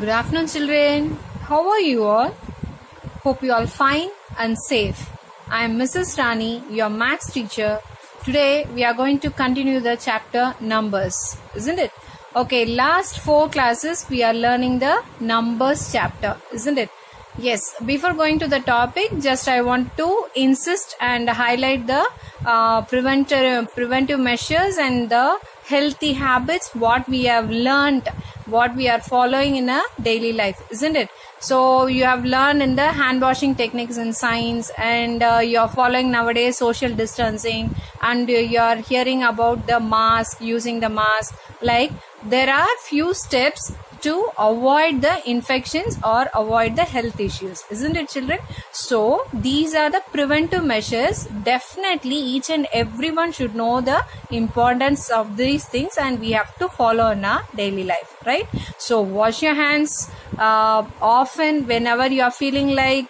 Good afternoon, children. How are you all? Hope you all fine and safe. I am Mrs. Rani, your maths teacher. Today we are going to continue the chapter numbers, isn't it? Okay, last 4 classes we are learning the numbers chapter, isn't it? Yes, before going to the topic, just I want to insist and highlight the preventive measures and the healthy habits, what we have learned, what we are following in a daily life, isn't it? So you have learned in the hand washing techniques in science, and you are following nowadays social distancing, and you are hearing about the mask, using the mask. Like, there are few steps to avoid the infections or avoid the health issues, isn't it, children? So these are the preventive measures. Definitely each and everyone should know the importance of these things, and we have to follow in our daily life, right? So wash your hands often. Whenever you are feeling like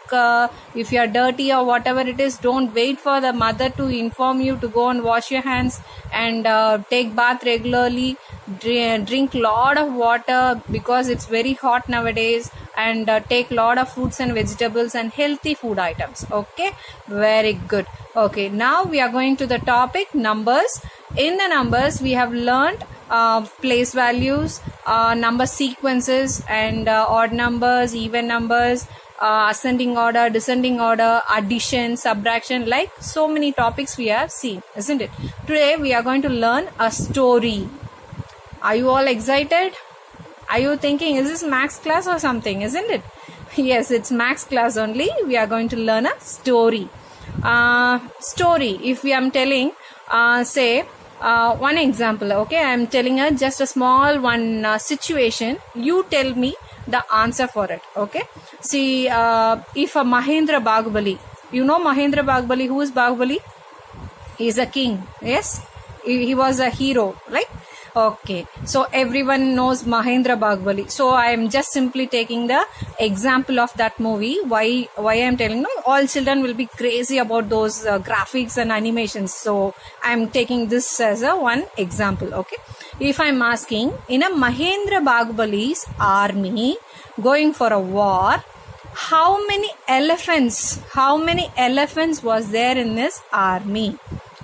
if you are dirty or whatever it is, don't wait for the mother to inform you to go and wash your hands, and take bath regularly. Drink lot of water because it's very hot nowadays, and take lot of fruits and vegetables and healthy food items. Okay, very good. Okay, now we are going to the topic numbers. In the numbers we have learned place values, number sequences, and odd numbers, even numbers, ascending order, descending order, addition, subtraction, like so many topics we have seen, isn't it? Today we are going to learn a story. Are you all excited? Are you thinking, is this maths class or something, isn't it? Yes, it's maths class only. We are going to learn a story. Story, if we am telling, say, one example, okay? I am telling just a small one situation. You tell me the answer for it, okay? See, if a Mahendra Bahubali, you know Mahendra Bahubali, who is Bahubali? He is a king, yes? He was a hero, right? Okay, so everyone knows Mahendra Bahubali. So I am just simply taking the example of that movie. Why I am telling, no, all children will be crazy about those graphics and animations. So I am taking this as a one example. Okay, if I am asking, in a Mahendra Bahubali's army going for a war, how many elephants was there in this army?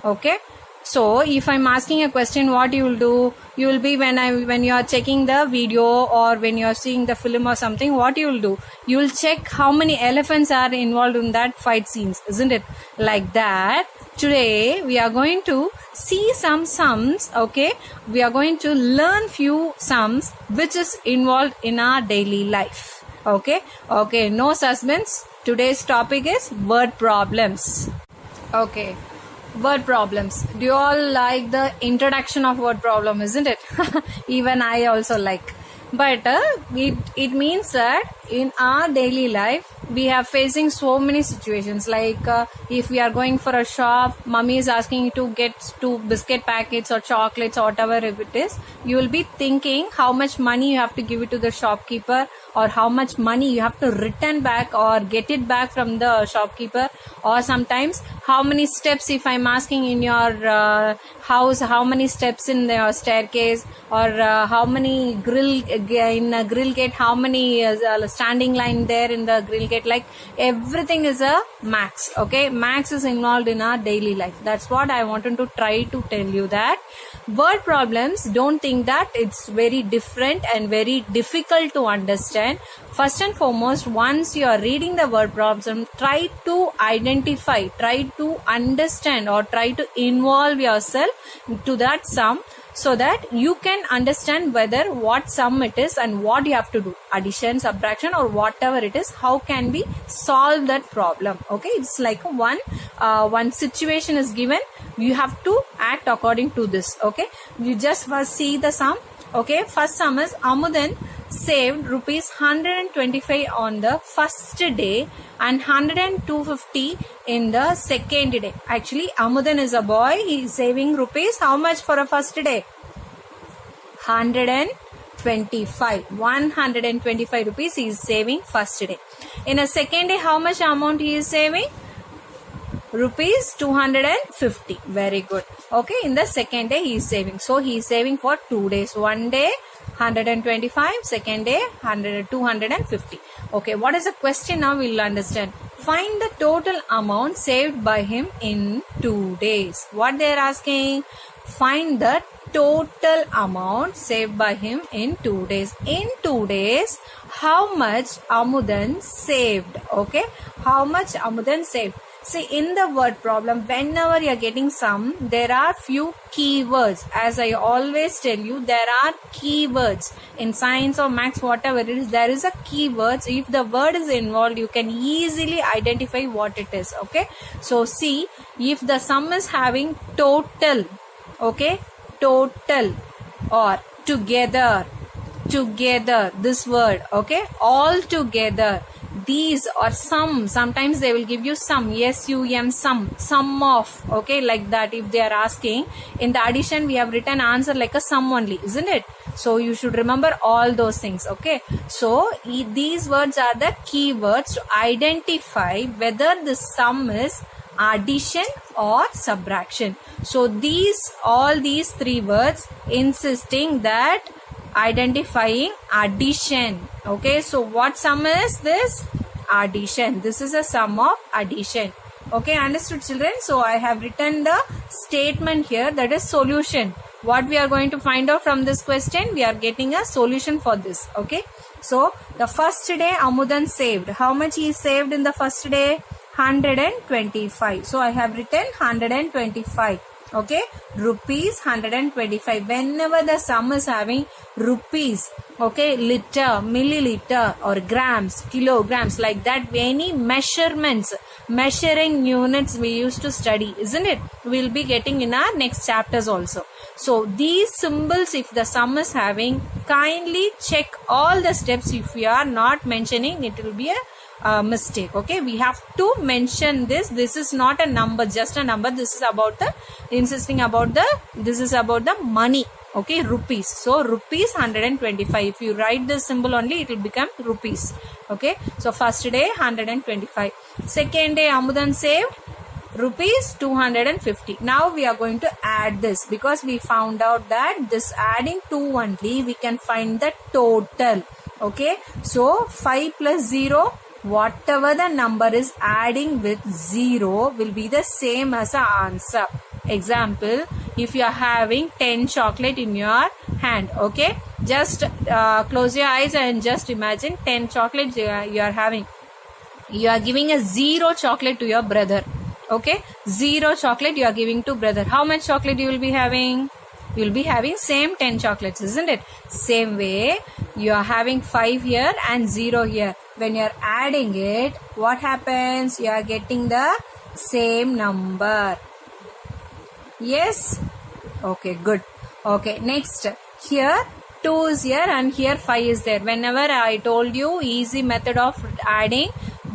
Okay. So if I'm asking a question, what you will do? You will be, when you are checking the video or when you are seeing the film or something, what you will do? You will check how many elephants are involved in that fight scenes, isn't it? Like that. Today we are going to see some sums, okay? We are going to learn few sums which is involved in our daily life. Okay? Okay, no suspense. Today's topic is word problems. Okay. Word problems. Do you all like the introduction of word problem, isn't it? Even I also like. But it means that in our daily life we are facing so many situations, like if we are going for a shop, mommy is asking you to get 2 biscuit packets or chocolates or whatever it is, you will be thinking how much money you have to give it to the shopkeeper, or how much money you have to return back or get it back from the shopkeeper, or sometimes how many steps, if I'm asking in your house, how many steps in the staircase, or how many grill gate, how many standing line there in the grill gate, like everything is a maths. Okay, maths is involved in our daily life. That's what I wanted to try to tell you, that word problems, don't think that it's very different and very difficult to understand. First and foremost, once you are reading the word problem, try to identify, try to understand, or try to involve yourself to that sum, so that you can understand whether what sum it is and what you have to do, addition, subtraction, or whatever it is, how can we solve that problem. Okay, it's like one situation is given, you have to act according to this. Okay, you just first see the sum. Okay, first sum is Amudan saved rupees 125 on the first day and 102.50 in the second day. Actually, Amudan is a boy. He is saving rupees how much for a first day? 125 rupees he is saving first day. In a second day, how much amount he is saving? Rupees 250. Very good. Okay, in the second day he is saving. So he is saving for 2 days. One day 125, second day 250. Okay, what is the question now? We'll understand. Find the total amount saved by him in 2 days. What they are asking? Find the total amount saved by him in 2 days. In 2 days, how much Amudan saved? Okay, how much Amudan saved? See, in the word problem, whenever you are getting sum, there are few keywords. As I always tell you, there are keywords. In science or maths, whatever it is, there is a keywords. If the word is involved, you can easily identify what it is. Okay. So, see, if the sum is having total, okay, total or together, this word, okay, all together. These or sum, sometimes they will give you sum, S-U-M, sum of, okay, like that. If they are asking, in the addition we have written answer like a sum only, isn't it? So you should remember all those things, okay. So these words are the keywords to identify whether the sum is addition or subtraction. So all these three words insisting that identifying addition. Okay, so what sum is this? Addition. This is a sum of addition. Okay, understood, children? So I have written the statement here, that is solution. What we are going to find out from this question, we are getting a solution for this. Okay, so the first day Amudan saved. How much he saved in the first day? 125. So I have written 125. Okay, rupees 125. Whenever the sum is having rupees, okay, liter, milliliter or grams, kilograms, like that, any measurements, measuring units we used to study, isn't it? We'll be getting in our next chapters also. So these symbols, if the sum is having, kindly check all the steps. If you are not mentioning, it will be a mistake. Okay, we have to mention this. This is not a number, just a number. This is about the this is about the money. Okay, rupees. So rupees 125. If you write this symbol only, it will become rupees. Okay, so first day 125. Second day Amudan saved rupees 250. Now we are going to add this, because we found out that this adding 2 only we can find the total. Okay, so 5 plus 0, whatever the number is adding with 0 will be the same as the answer. Example, if you are having 10 chocolate in your hand, okay, just close your eyes and just imagine 10 chocolates you are having. You are giving a 0 chocolate to your brother. Okay, 0 chocolate you are giving to brother. How much chocolate you will be having? You will be having same 10 chocolates, isn't it? Same way, you are having 5 here and 0 here. When you are adding it, what happens? You are getting the same number. Yes? Okay, good. Okay, next. Here 2 is here and here 5 is there. Whenever I told you easy method of adding,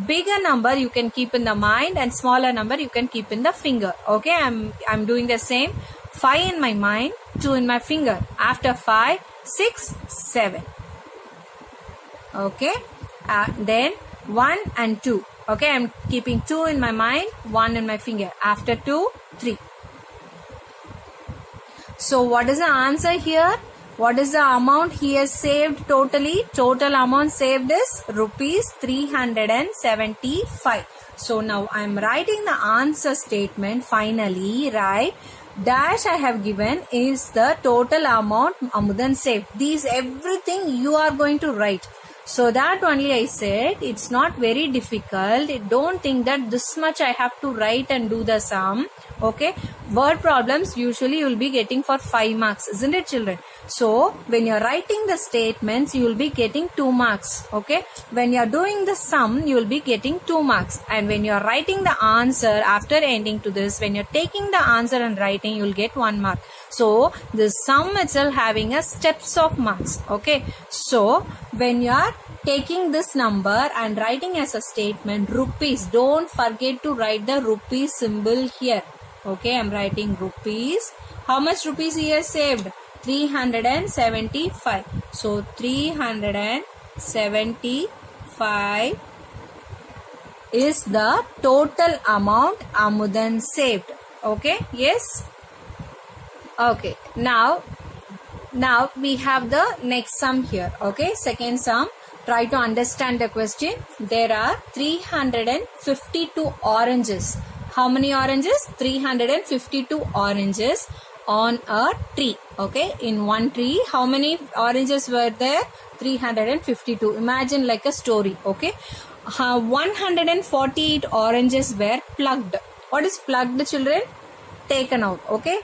bigger number you can keep in the mind and smaller number you can keep in the finger. Okay, I'm doing the same. 5 in my mind, 2 in my finger. After 5, 6, 7. Okay, then 1 and 2. Okay, I'm keeping 2 in my mind, 1 in my finger. After 2, 3. So what is the answer here? What is the amount he has saved totally? Total amount saved is rupees 375. So now I am writing the answer statement finally, right? Dash I have given is the total amount Amudan saved. These everything you are going to write. So that only I said it's not very difficult. Don't think that this much I have to write and do the sum. Okay, word problems usually you will be getting for 5 marks, isn't it, children? So when you are writing the statements, you will be getting 2 marks. Okay, when you are doing the sum, you will be getting 2 marks. And when you are writing the answer after ending to this, when you are taking the answer and writing, you will get 1 mark. So the sum itself having a steps of marks. Okay, so when you are taking this number and writing as a statement rupees, don't forget to write the rupees symbol here. Okay, I'm writing rupees. How much rupees he has saved? 375. So 375 is the total amount Amudan saved. Okay, yes. Okay, now Now we have the next sum here. Okay, second sum. Try to understand the question. There are 352 oranges. How many oranges? 352 oranges on a tree. Okay, in one tree, how many oranges were there? 352. Imagine like a story. Okay, 148 oranges were plucked. What is plucked, children? Taken out. Okay,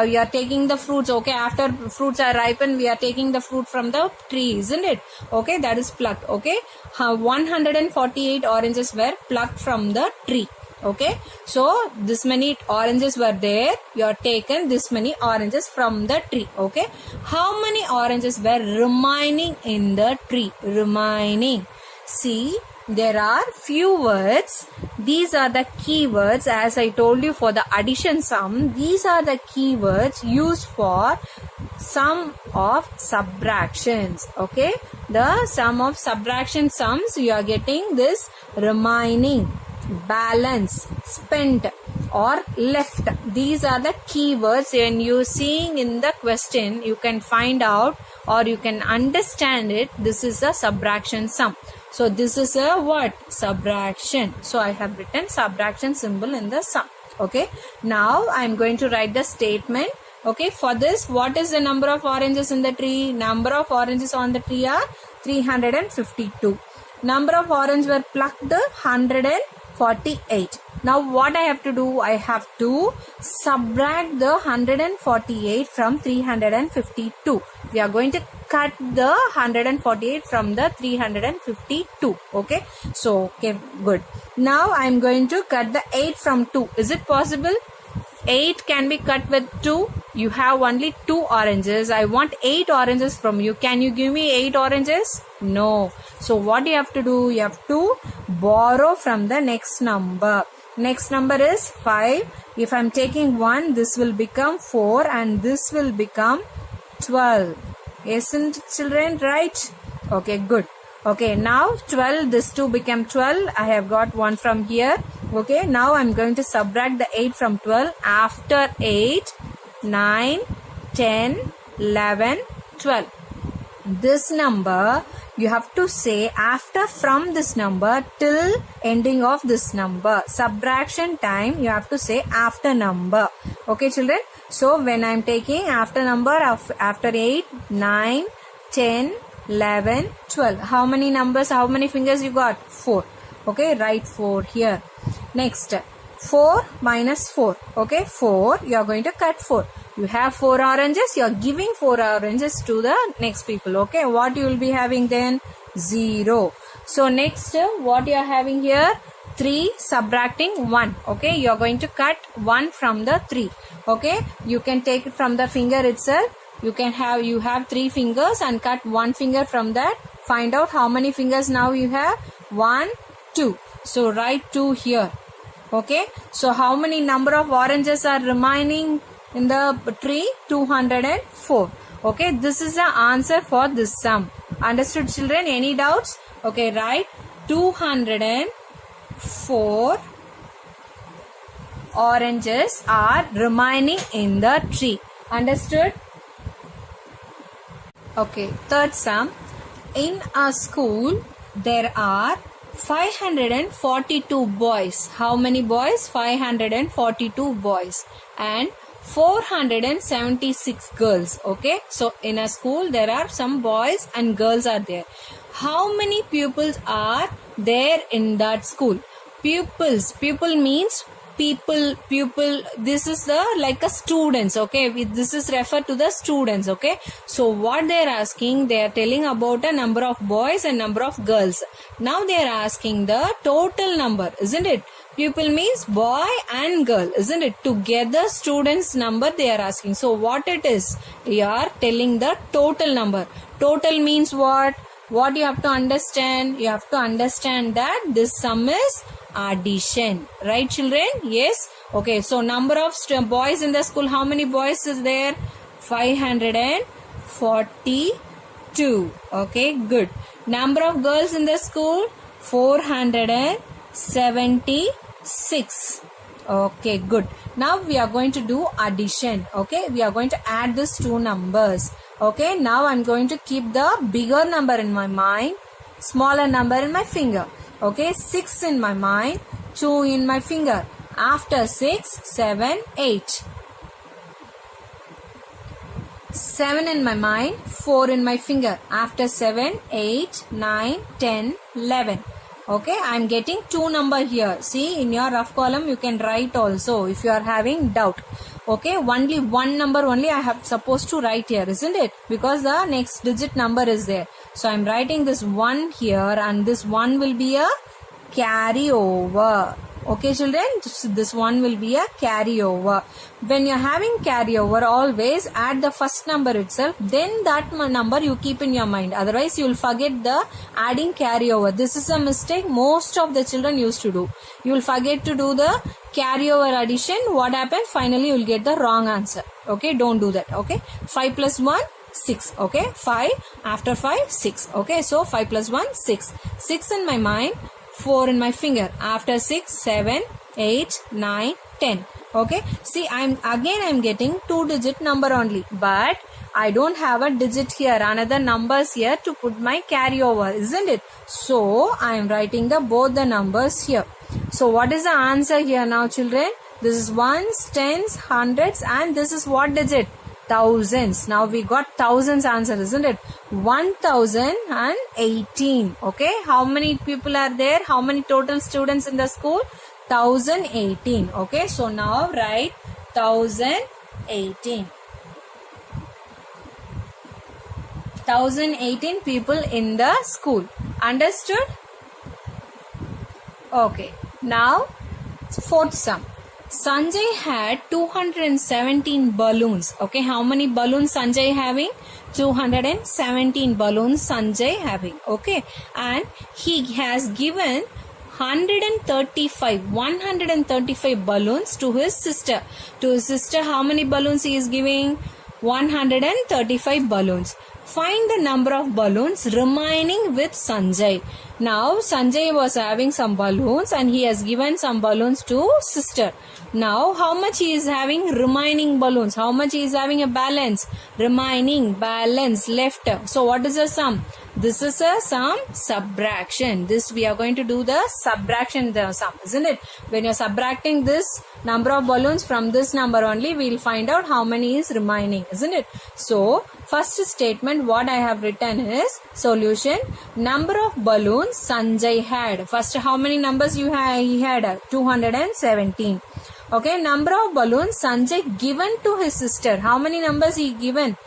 you are taking the fruits. Okay, after fruits are ripened, we are taking the fruit from the tree, isn't it? Okay, that is plucked. Okay, 148 oranges were plucked from the tree. Okay, so this many oranges were there. You are taken this many oranges from the tree. Okay, how many oranges were remaining in the tree? Remaining. See, there are few words. These are the keywords, as I told you for the addition sum. These are the keywords used for sum of subtractions. Okay, the sum of subtraction sums, you are getting this remaining, balance, spent or left. These are the keywords. When you seeing in the question, you can find out or you can understand it. This is a subtraction sum. So this is a what? Subtraction. So I have written subtraction symbol in the sum. Okay, now I am going to write the statement. Okay, for this, what is the number of oranges in the tree? Number of oranges on the tree are 352. Number of oranges were plucked 148. Now what I have to do? I have to subtract the 148 from 352. We are going to cut the 148 from the 352. Okay, so okay, good. Now I am going to cut the 8 from 2. Is it possible? 8 can be cut with 2. You have only 2 oranges. I want 8 oranges from you. Can you give me 8 oranges? No. So what you have to do? You have to borrow from the next number. Next number is 5. If I am taking 1, this will become 4 and this will become 12. Isn't it, children? Right? Okay, good. Okay, now 12, this 2 became 12. I have got 1 from here. Okay, now I am going to subtract the 8 from 12. After 8, 9, 10, 11, 12. This number you have to say after from this number till ending of this number. Subtraction time you have to say after number. Okay, children. So when I am taking after number of after 8, 9, 10, 11, 12. How many numbers? How many fingers you got? 4. Okay, write 4 here. Next, 4 minus 4. Okay, 4. You are going to cut 4. You have 4 oranges. You are giving 4 oranges to the next people. Okay, what you will be having then? 0. So next, what you are having here? 3 subtracting 1. Okay, you are going to cut 1 from the 3. Okay, you can take it from the finger itself. You have 3 fingers and cut 1 finger from that. Find out how many fingers now you have. 1, 2. So write 2 here. Okay, so how many number of oranges are remaining in the tree? 204. Okay, this is the answer for this sum. Understood, children? Any doubts? Okay, write 204 oranges are remaining in the tree. Understood? Okay, third sum. In a school, there are 542 boys. How many boys? 542 boys. And 476 girls. Okay, so in a school there are some boys and girls are there. How many pupils are there in that school? Pupils. Pupil means pupil. This is the like a students. Okay, this is referred to the students. Okay, so what they are asking, they are telling about a number of boys and number of girls. Now they are asking the total number, isn't it? Pupil means boy and girl, isn't it? Together students number they are asking. So what it is? They are telling the total number. Total means what? What you have to understand? You have to understand that this sum is addition. Right, children? Yes? Okay, so number of boys in the school. How many boys is there? 542. Okay, good. Number of girls in the school? 476. Okay, good. Now we are going to do addition. Okay, we are going to add these two numbers. Okay, now I'm going to keep the bigger number in my mind, smaller number in my finger. Okay, 6 in my mind, 2 in my finger. After 6, 7, 8. 7 in my mind, 4 in my finger. After 7, 8, 9, 10, 11. Okay, I am getting 2 number here. See, in your rough column you can write also if you are having doubt. Okay, only one number only I have supposed to write here, isn't it? Because the next digit number is there. So I am writing this 1 here, and this 1 will be a carryover. Okay, children, this one will be a carryover. When you're having carryover, always add the first number itself, then that number you keep in your mind. Otherwise, you will forget the adding carryover. This is a mistake most of the children used to do. You will forget to do the carryover addition. What happens? Finally, you will get the wrong answer. Okay, don't do that. Okay, 5 plus 1, 6. Okay, 5, after 5, 6. Okay, so 5 plus 1, 6. 6 in my mind, 4 in my finger. After 6, 7, 8, 9, 10. Okay, see, I'm getting 2-digit number only, but I don't have a digit here, another numbers here to put my carryover, isn't it? So I am writing both the numbers here. So what is the answer here now, children? This is ones, tens, hundreds, and this is what digit? Thousands. Now we got thousands answer, isn't it? 1018. Okay, how many people are there? How many total students in the school? 1018. Okay, so now write 1018. 1018 people in the school. Understood? Okay, now fourth sum. Sanjay had 217 balloons. Okay, how many balloons Sanjay having? 217 balloons Sanjay having. Okay, and he has given 135 balloons to his sister. To his sister, how many balloons he is giving? 135 balloons. Find the number of balloons remaining with Sanjay. Now Sanjay was having some balloons and he has given some balloons to sister. Now how much he is having remaining balloons? How much he is having a balance? Remaining balance left. So what is the sum? This is a sum subtraction. This we are going to do the subtraction the sum, isn't it? When you are subtracting this number of balloons from this number only, we will find out how many is remaining, isn't it? So first statement what I have written is solution. Number of balloons Sanjay had. First, how many numbers you had? He had 217. Okay, number of balloons Sanjay given to his sister. How many numbers he given?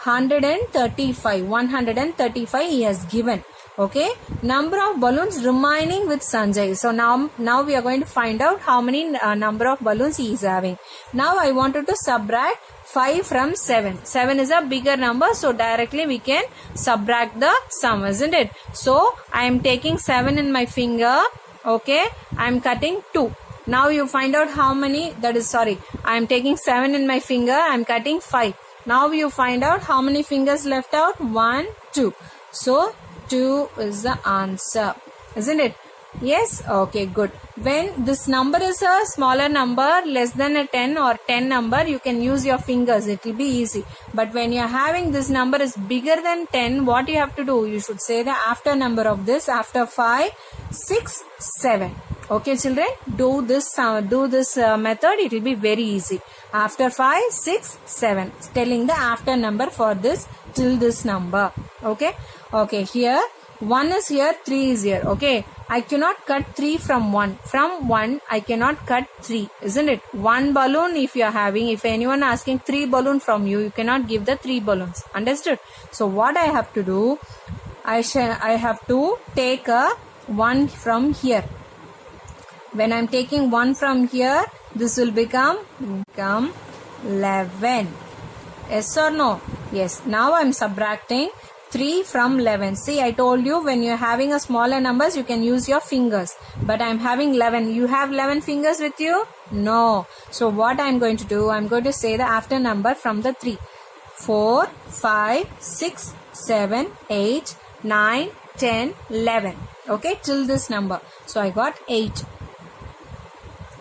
135. 135 he has given. Okay, number of balloons remaining with Sanjay. So now we are going to find out how many number of balloons he is having. Now I wanted to subtract 5 from 7. 7 is a bigger number, so directly we can subtract the sum, isn't it? So I am taking 7 in my finger. Okay, I am cutting 2. Now you find out how many, I am taking 7 in my finger, I am cutting 5. Now you find out how many fingers left out? 1, 2. So 2 is the answer, isn't it? Yes? Okay, good. When this number is a smaller number, less than a 10 or 10 number, you can use your fingers. It will be easy. But when you are having this number is bigger than 10, what you have to do? You should say the after number of this. After 5, 6, 7. Okay, children, do this method. It will be very easy. After 5, 6, 7. Telling the after number for this till this number. Okay. Okay. Here 1 is here, 3 is here. Okay. I cannot cut 3 from 1. From 1, I cannot cut 3. Isn't it? 1 balloon if you are having, if anyone asking 3 balloon from you, you cannot give the 3 balloons. Understood? So what I have to do? I have to take a 1 from here. When I am taking 1 from here, this will become 11. Yes or no? Yes. Now I am subtracting 3 from 11. See, I told you when you are having a smaller numbers, you can use your fingers. But I am having 11. You have 11 fingers with you? No. So what I am going to do? I am going to say the after number from the 3. 4, 5, 6, 7, 8, 9, 10, 11. Okay, till this number. So I got 8.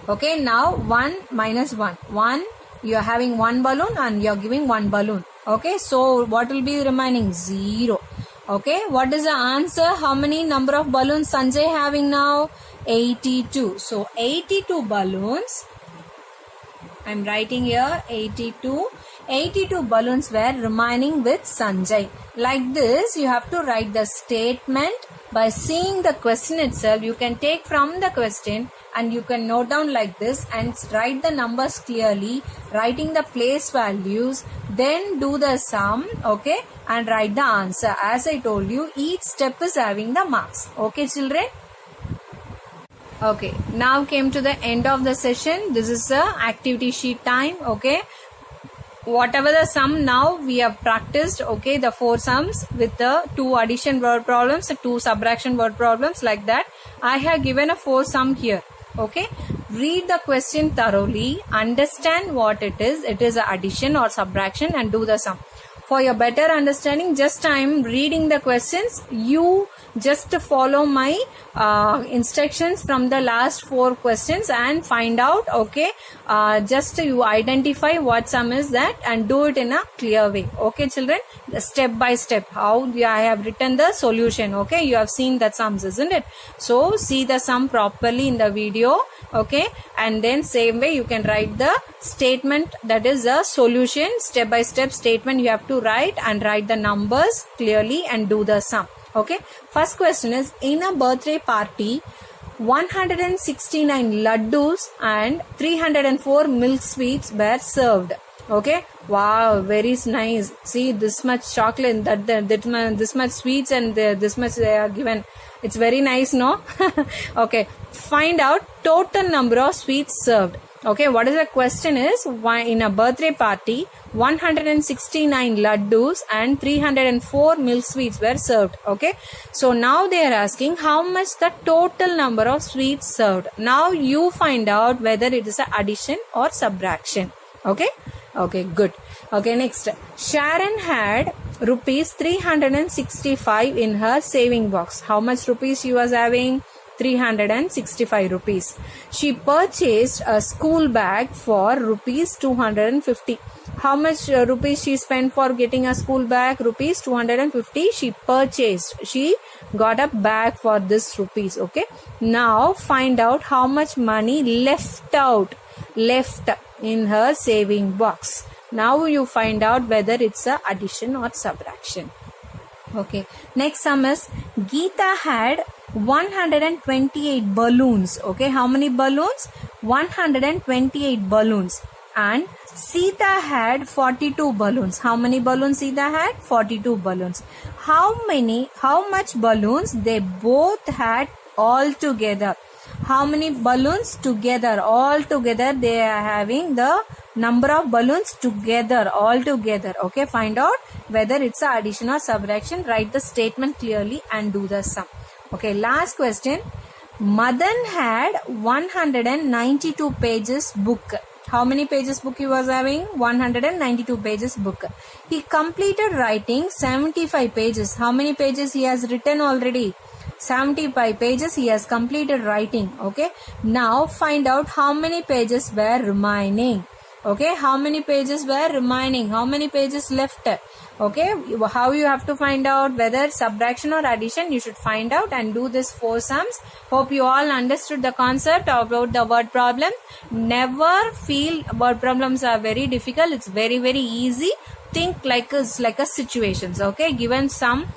Okay, now 1 minus 1. 1, you are having one balloon and you are giving one balloon. Okay, so what will be remaining? 0. Okay, what is the answer? How many number of balloons Sanjay having now? 82. So 82 balloons. I am writing here 82. 82 balloons were remaining with Sanjay. Like this, you have to write the statement. By seeing the question itself, you can take from the question and you can note down like this and write the numbers clearly, writing the place values, then do the sum, okay, and write the answer. As I told you, each step is having the marks. Okay, children? Okay, now came to the end of the session. This is the activity sheet time. Okay, whatever the sum now we have practiced, okay, the 4 sums with the 2 addition word problems, the 2 subtraction word problems, like that. I have given a 4 sum here. Okay, read the question thoroughly, understand what it is addition or subtraction, and do the sum. For your better understanding, just I am reading the questions. You just follow my instructions from the last 4 questions and find out, okay, just you identify what sum is that and do it in a clear way. Okay, children, step by step how I have written the solution. Okay, you have seen the sums, isn't it? So see the sum properly in the video. Okay, and then same way you can write the statement, that is a solution, step by step statement you have to write, and write the numbers clearly and do the sum. Okay, first question is, in a birthday party 169 laddus and 304 milk sweets were served. Okay, wow, very nice. See, this much chocolate, this much sweets, and this much they are given. It's very nice, no? Okay, find out total number of sweets served. Okay, what is the question is, in a birthday party 169 laddus and 304 milk sweets were served. Okay, so now they are asking how much the total number of sweets served. Now you find out whether it is an addition or subtraction. Okay, okay, good. Okay, next, Sharon had rupees 365 in her saving box. How much rupees she was having? 365 rupees. She purchased a school bag for rupees 250. How much rupees she spent for getting a school bag? Rupees 250 she purchased. She got a bag for this rupees. Okay, now find out how much money left in her saving box. Now you find out whether it's a addition or subtraction. Okay, next sum is, Geeta had 128 balloons. Okay, how many balloons? 128 balloons. And Sita had 42 balloons. How many balloons Sita had? 42 balloons. How much balloons they both had all together? How many balloons together? All together they are having the number of balloons together, all together. Okay, find out whether it's a addition or subtraction. Write the statement clearly and do the sum. Okay, last question. Madan had 192 pages book. How many pages book he was having? 192 pages book. He completed writing 75 pages. How many pages he has written already? 75 pages he has completed writing. Okay, now find out how many pages were remaining. Okay, how many pages were remaining? How many pages left? Okay, how you have to find out whether subtraction or addition, you should find out and do this 4 sums. Hope you all understood the concept about the word problem. Never feel word problems are very difficult. It's very, very easy. Think like a situations. Okay, given some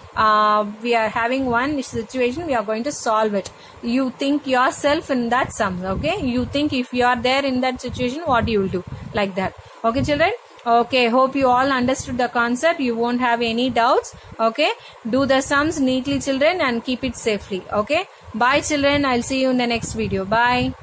we are having one situation, we are going to solve it. You think yourself in that sum. Okay, you think if you are there in that situation, what you will do, like that. Okay, children. Okay, hope you all understood the concept. You won't have any doubts. Okay, do the sums neatly, children, and keep it safely. Okay, bye, children. I'll see you in the next video. Bye.